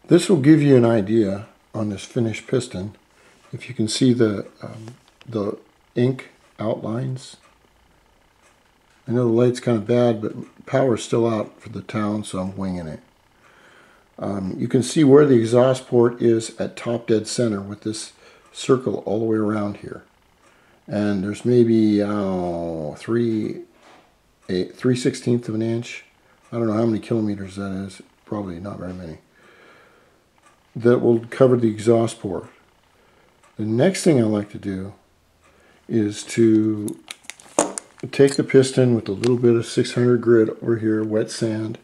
This will give you an idea on this finished piston. If you can see the ink outlines. I know the light's kind of bad, but power's still out for the town, so I'm winging it. You can see where the exhaust port is at top dead center with this circle all the way around here. And there's maybe 3/16 of an inch. I don't know how many kilometers that is. Probably not very many. That will cover the exhaust port. The next thing I like to do is to take the piston with a little bit of 600 grit over here, wet sand,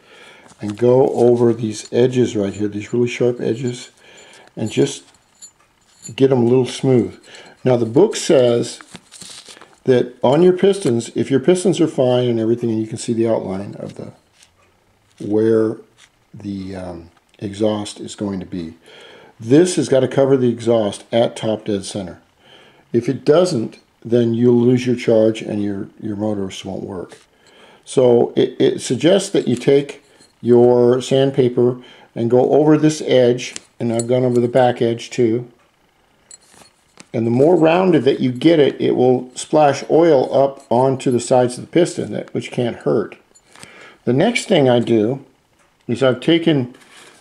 and go over these edges right here, these really sharp edges, and just get them a little smooth. Now the book says that on your pistons, if your pistons are fine and everything, and you can see the outline of where the exhaust is going to be, this has got to cover the exhaust at top dead center. If it doesn't, then you'll lose your charge and your motors won't work. So it suggests that you take your sandpaper and go over this edge, and I've gone over the back edge too. And the more rounded that you get it, it will splash oil up onto the sides of the piston, which can't hurt. The next thing I do is I've taken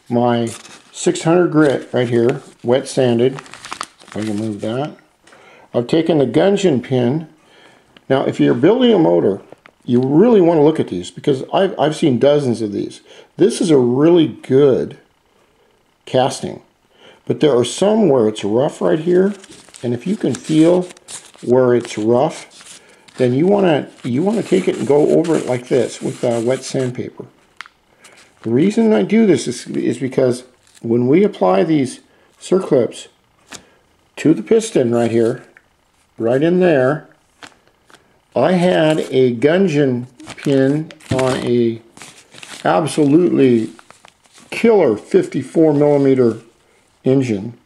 my 600 grit right here, wet sanded, if I can move that. I've taken the gudgeon pin. Now if you're building a motor, you really want to look at these, because I've seen dozens of these. This is a really good casting, but there are some where it's rough right here, and if you can feel where it's rough, then you want to take it and go over it like this with wet sandpaper. The reason I do this is because when we apply these circlips to the piston right here, right in there, I had a gudgeon pin on a absolutely killer 54 millimeter engine,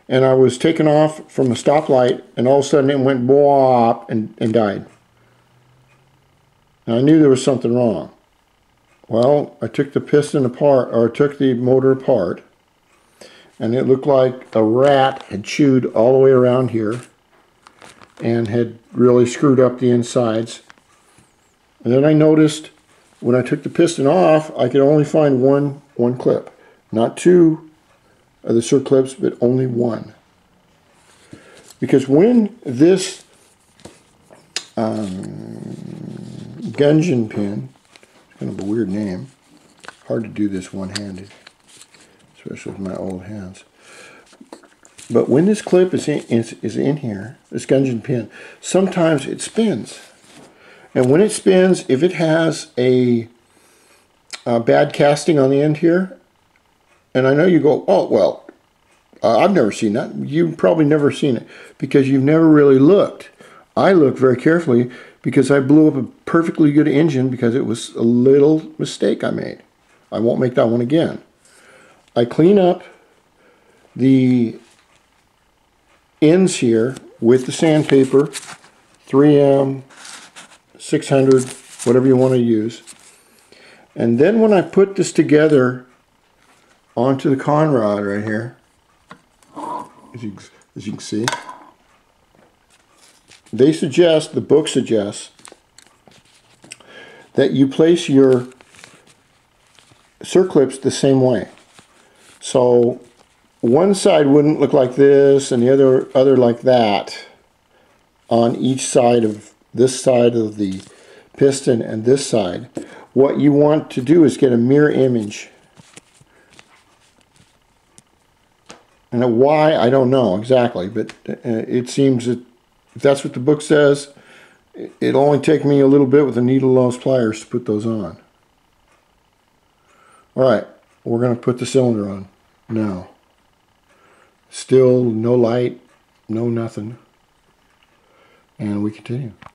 and I was taken off from a stoplight, and all of a sudden it went bwop and died. And I knew there was something wrong. Well, I took the piston apart, or I took the motor apart, and it looked like a rat had chewed all the way around here and had really screwed up the insides. And then I noticed when I took the piston off, I could only find one clip. Not two of the circlips, but only one. Because when this gudgeon pin, it's kind of a weird name, hard to do this one-handed, especially with my old hands. But when this clip is in here, this gudgeon pin, sometimes it spins. And when it spins, if it has a bad casting on the end here, and I know you go, oh, well, I've never seen that. You've probably never seen it because you've never really looked. I looked very carefully because I blew up a perfectly good engine because it was a little mistake I made. I won't make that one again. I clean up the ends here with the sandpaper, 3M, 600, whatever you want to use. And then when I put this together onto the con rod right here, as you can see, they suggest, the book suggests, that you place your circlips the same way. So one side wouldn't look like this and the other like that on each side of this side of the piston and this side. What you want to do is get a mirror image. And why, I don't know exactly, but it seems that if that's what the book says, it'll only take me a little bit with the needle nose pliers to put those on. Alright, we're going to put the cylinder on now. Still no light, no nothing. And we continue.